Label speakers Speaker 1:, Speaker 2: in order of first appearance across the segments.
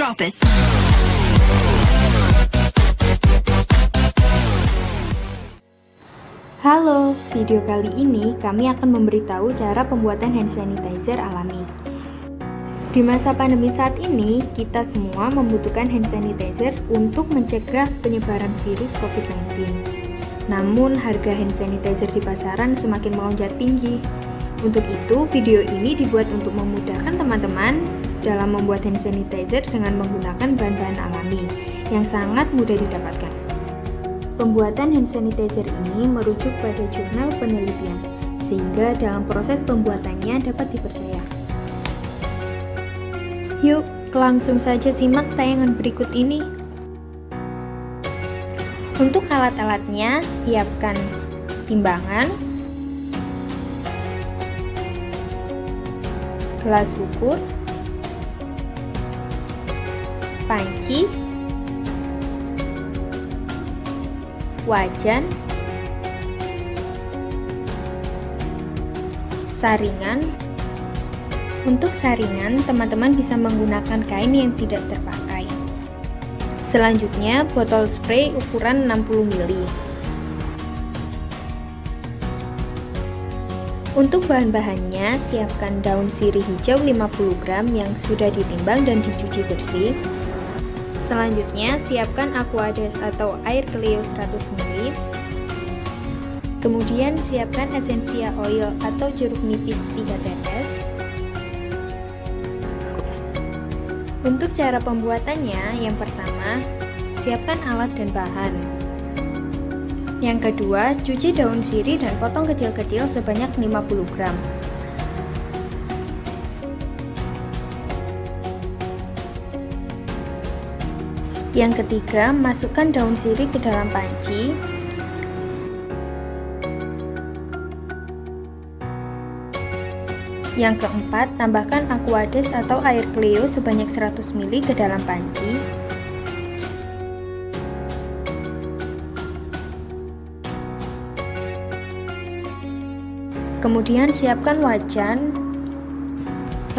Speaker 1: drop it.
Speaker 2: Halo, video kali ini kami akan memberitahu cara pembuatan hand sanitizer alami. Di masa pandemi saat ini, kita semua membutuhkan hand sanitizer untuk mencegah penyebaran virus COVID-19. Namun, harga hand sanitizer di pasaran semakin melonjak tinggi. Untuk itu, video ini dibuat untuk memudahkan teman-teman dalam membuat hand sanitizer dengan menggunakan bahan-bahan alami yang sangat mudah didapatkan. Pembuatan hand sanitizer ini merujuk pada jurnal penelitian, sehingga dalam proses pembuatannya dapat dipercaya. Yuk, langsung saja simak tayangan berikut ini. Untuk alat-alatnya, siapkan timbangan, gelas ukur, panci, wajan, saringan. Untuk saringan, teman-teman bisa menggunakan kain yang tidak terpakai. Selanjutnya, botol spray ukuran 60 ml. Untuk bahan-bahannya, siapkan daun sirih hijau 50 gram yang sudah ditimbang dan dicuci bersih. Selanjutnya, siapkan Aquades atau air Cleo 100 ml. Kemudian, siapkan Essentia Oil atau jeruk nipis 3 tetes. Untuk cara pembuatannya, yang pertama, siapkan alat dan bahan. Yang kedua, cuci daun sirih dan potong kecil-kecil sebanyak 50 gram. Yang ketiga, masukkan daun sirih ke dalam panci. Yang keempat, tambahkan Aquades atau air Cleo sebanyak 100 ml ke dalam panci. Kemudian siapkan wajan,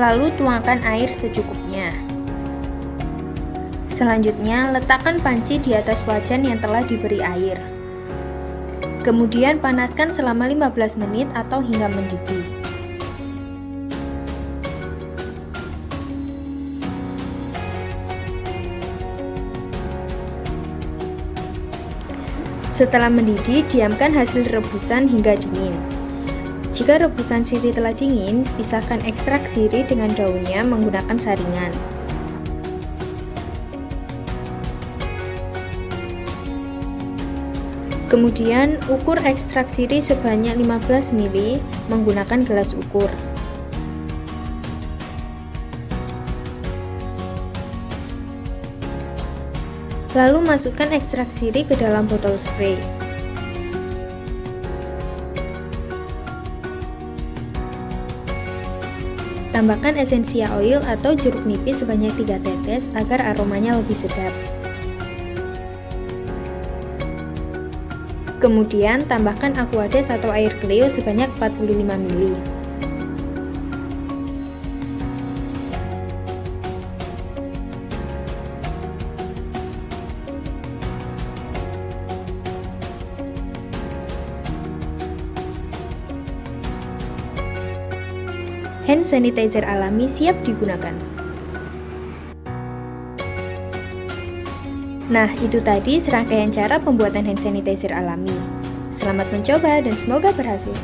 Speaker 2: lalu tuangkan air secukupnya. Selanjutnya, letakkan panci di atas wajan yang telah diberi air. Kemudian panaskan selama 15 menit atau hingga mendidih. Setelah mendidih, diamkan hasil rebusan hingga dingin. Jika rebusan sirih telah dingin, pisahkan ekstrak sirih dengan daunnya menggunakan saringan. Kemudian, ukur ekstrak sirih sebanyak 15 ml menggunakan gelas ukur. Lalu masukkan ekstrak sirih ke dalam botol spray. Tambahkan Essentia Oil atau jeruk nipis sebanyak 3 tetes agar aromanya lebih sedap. Kemudian tambahkan Aquades atau air Cleo sebanyak 45 ml. Hand sanitizer alami siap digunakan. Nah, itu tadi serangkaian cara pembuatan hand sanitizer alami. Selamat mencoba dan semoga berhasil.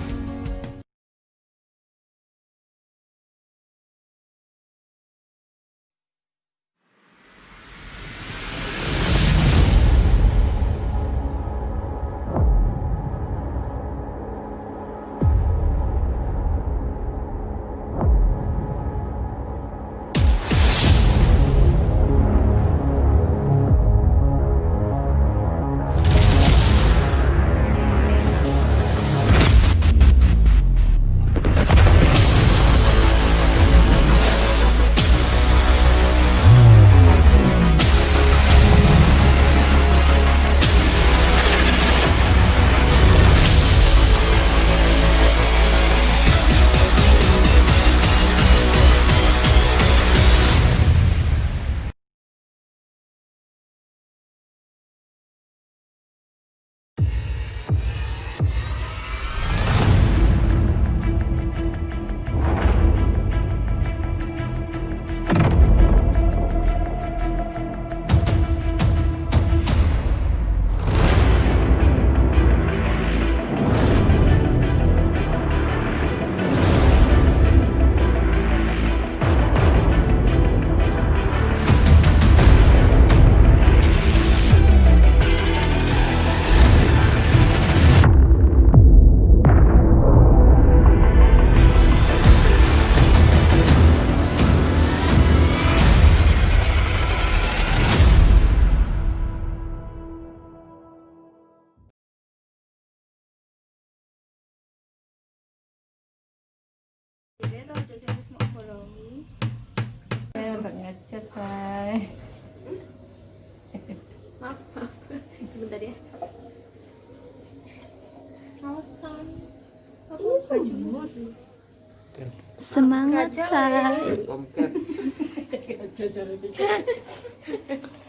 Speaker 1: dia.
Speaker 2: Ini semut. Semangat say.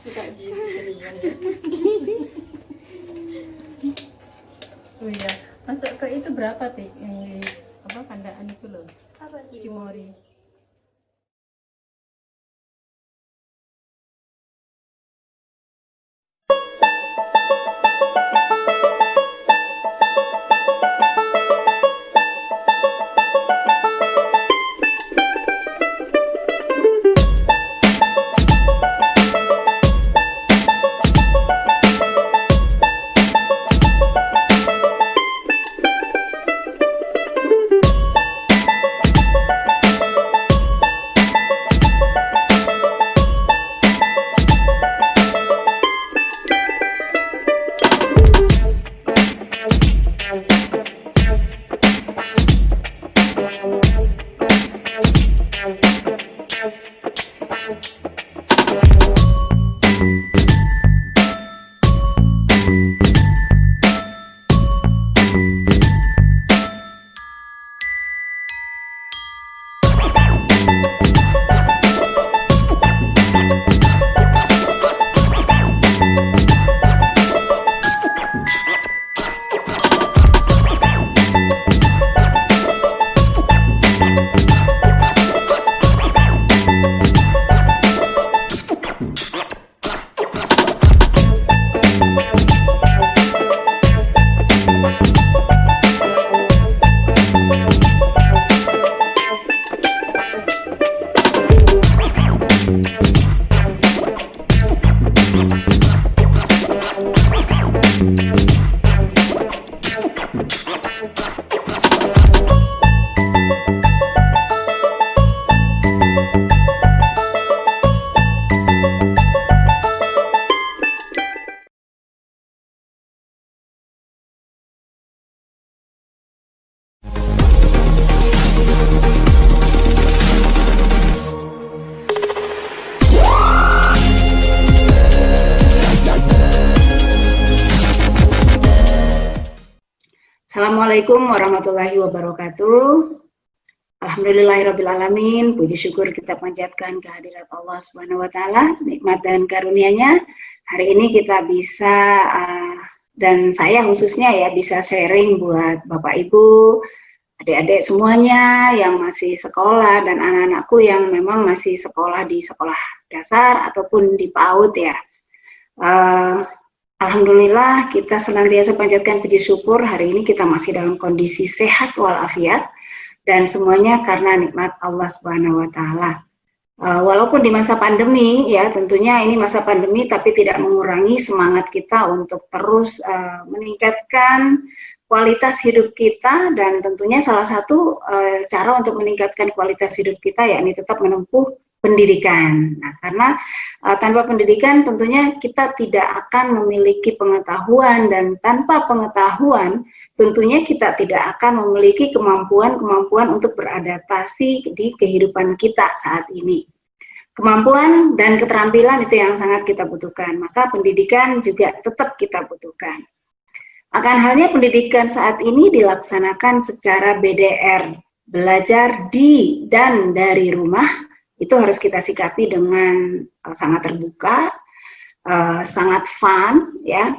Speaker 1: Suka gini ya. Oh iya, masuk ke itu berapa Tik? Yang di apa kandaan itu loh?
Speaker 2: Apa
Speaker 1: Cimory.
Speaker 3: Assalamualaikum warahmatullahi wabarakatuh. Alhamdulillahirrabbilalamin. Puji syukur kita panjatkan kehadirat Allah Subhanahu wa Ta'ala, nikmat dan karunia-Nya. Hari ini kita bisa dan saya khususnya ya bisa sharing buat Bapak Ibu, adik-adik semuanya yang masih sekolah dan anak-anakku yang memang masih sekolah di sekolah dasar ataupun di PAUD ya. Alhamdulillah kita senantiasa panjatkan puji syukur hari ini kita masih dalam kondisi sehat walafiat dan semuanya karena nikmat Allah Subhanahu wa Ta'ala. Walaupun di masa pandemi ya, tentunya ini masa pandemi tapi tidak mengurangi semangat kita untuk terus meningkatkan kualitas hidup kita, dan tentunya salah satu cara untuk meningkatkan kualitas hidup kita yakni tetap menempuh pendidikan. Nah, karena tanpa pendidikan tentunya kita tidak akan memiliki pengetahuan, dan tanpa pengetahuan tentunya kita tidak akan memiliki kemampuan untuk beradaptasi di kehidupan kita saat ini. Kemampuan dan keterampilan itu yang sangat kita butuhkan, maka pendidikan juga tetap kita butuhkan. Akan halnya pendidikan saat ini dilaksanakan secara BDR, belajar di dan dari rumah. Itu harus kita sikapi dengan sangat terbuka, sangat fun, ya,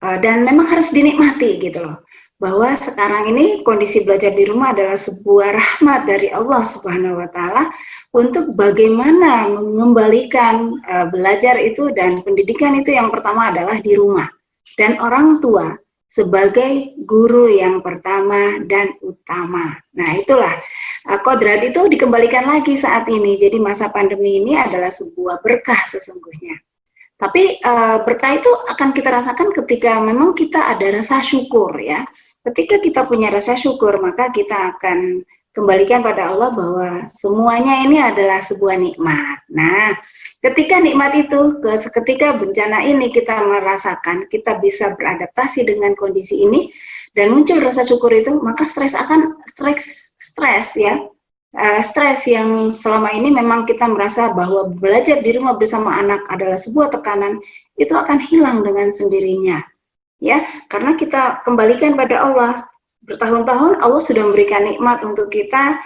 Speaker 3: dan memang harus dinikmati gitu loh. Bahwa sekarang ini kondisi belajar di rumah adalah sebuah rahmat dari Allah Subhanahu wa Ta'ala untuk bagaimana mengembalikan belajar itu dan pendidikan itu yang pertama adalah di rumah. Dan orang tua sebagai guru yang pertama dan utama. Nah, itulah kodrat itu dikembalikan lagi saat ini. Jadi masa pandemi ini adalah sebuah berkah sesungguhnya. Tapi berkah itu akan kita rasakan ketika memang kita ada rasa syukur ya. Ketika kita punya rasa syukur, maka kita akan kembalikan pada Allah bahwa semuanya ini adalah sebuah nikmat. Nah, ketika nikmat itu, ketika bencana ini kita merasakan, kita bisa beradaptasi dengan kondisi ini, dan muncul rasa syukur itu, maka stres ya. Stres yang selama ini memang kita merasa bahwa belajar di rumah bersama anak adalah sebuah tekanan, itu akan hilang dengan sendirinya. ya, karena kita kembalikan pada Allah. Bertahun-tahun Allah sudah memberikan nikmat untuk kita,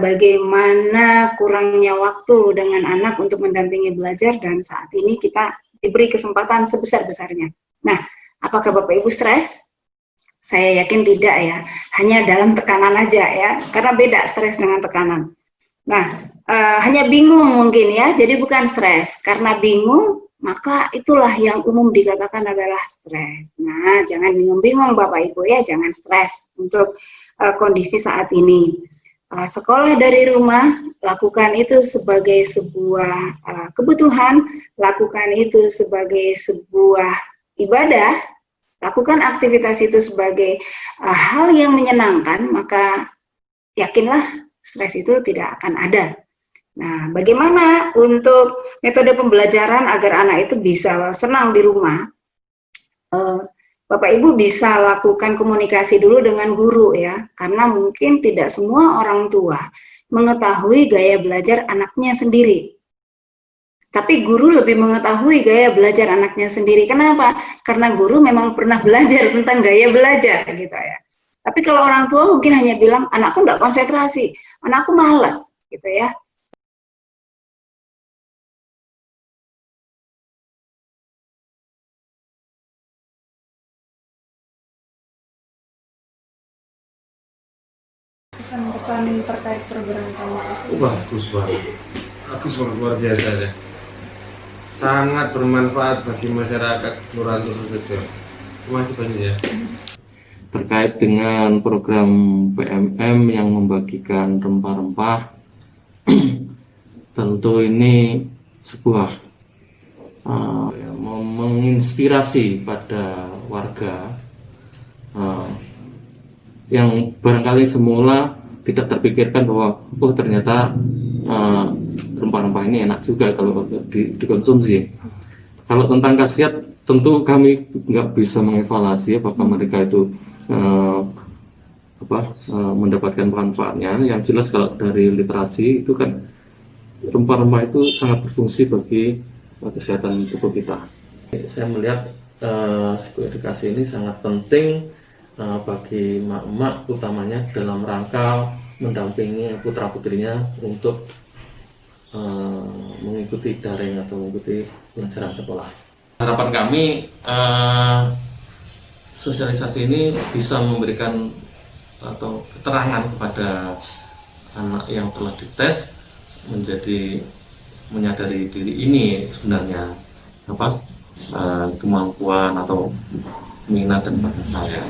Speaker 3: bagaimana kurangnya waktu dengan anak untuk mendampingi belajar, dan saat ini kita diberi kesempatan sebesar-besarnya. Nah, apakah Bapak Ibu stres? Saya yakin tidak ya, hanya dalam tekanan aja ya, karena beda stres dengan tekanan. Nah, hanya bingung mungkin ya, jadi bukan stres. Karena bingung, maka itulah yang umum dikatakan adalah stres. Nah, jangan bingung-bingung Bapak Ibu ya, jangan stres untuk kondisi saat ini. Sekolah dari rumah, lakukan itu sebagai sebuah kebutuhan, lakukan itu sebagai sebuah ibadah, lakukan aktivitas itu sebagai hal yang menyenangkan, maka yakinlah stres itu tidak akan ada. Nah, bagaimana untuk metode pembelajaran agar anak itu bisa senang di rumah? Bapak Ibu bisa lakukan komunikasi dulu dengan guru ya, karena mungkin tidak semua orang tua mengetahui gaya belajar anaknya sendiri. Tapi guru lebih mengetahui gaya belajar anaknya sendiri. Kenapa? Karena guru memang pernah belajar tentang gaya belajar gitu ya. Tapi kalau orang tua mungkin hanya bilang, anakku nggak konsentrasi, anakku malas gitu ya.
Speaker 1: Pesan-pesan terkait program kamu itu?
Speaker 4: Bagus banget, bagus banget, luar biasa ya. Sangat bermanfaat bagi masyarakat Kelurahan Tururejo. Terima kasih banyak ya.
Speaker 5: Terkait dengan program PMM yang membagikan rempah-rempah, tentu ini sebuah menginspirasi pada warga yang barangkali semula tidak terpikirkan bahwa ternyata rempah-rempah ini enak juga kalau dikonsumsi. Kalau tentang khasiat, tentu kami nggak bisa mengevaluasi apakah mereka itu mendapatkan manfaatnya. Yang jelas kalau dari literasi itu kan rempah-rempah itu sangat berfungsi bagi kesehatan tubuh kita. Saya melihat edukasi ini sangat penting bagi emak-emak, utamanya dalam rangka mendampingi putra-putrinya untuk mengikuti daring atau mengikuti pelajaran sekolah. Harapan kami sosialisasi ini bisa memberikan atau keterangan kepada anak yang telah dites, menjadi menyadari diri ini sebenarnya kemampuan atau minat dan bakat saya.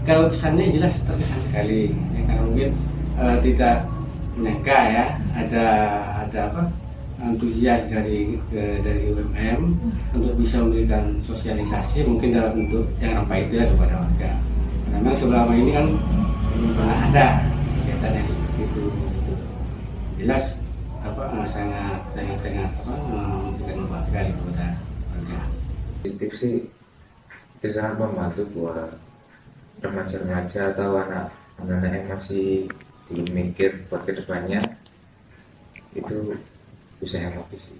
Speaker 6: Kalau kesannya jelas terkesan sekali ya, karena mungkin tidak menyangka ya ada antusias dari UMM untuk bisa memberikan sosialisasi mungkin dalam bentuk yang rampai itu ya kepada warga. Karena selama ini kan belum pernah ada kegiatan yang seperti itu. Jelas sangat memberikan manfaat sekali kepada warga.
Speaker 7: Positif sih itu sangat membantu buat remaja-remaja atau anak-anak yang masih belum mikir buat kedepannya, itu bisa yang habis sih.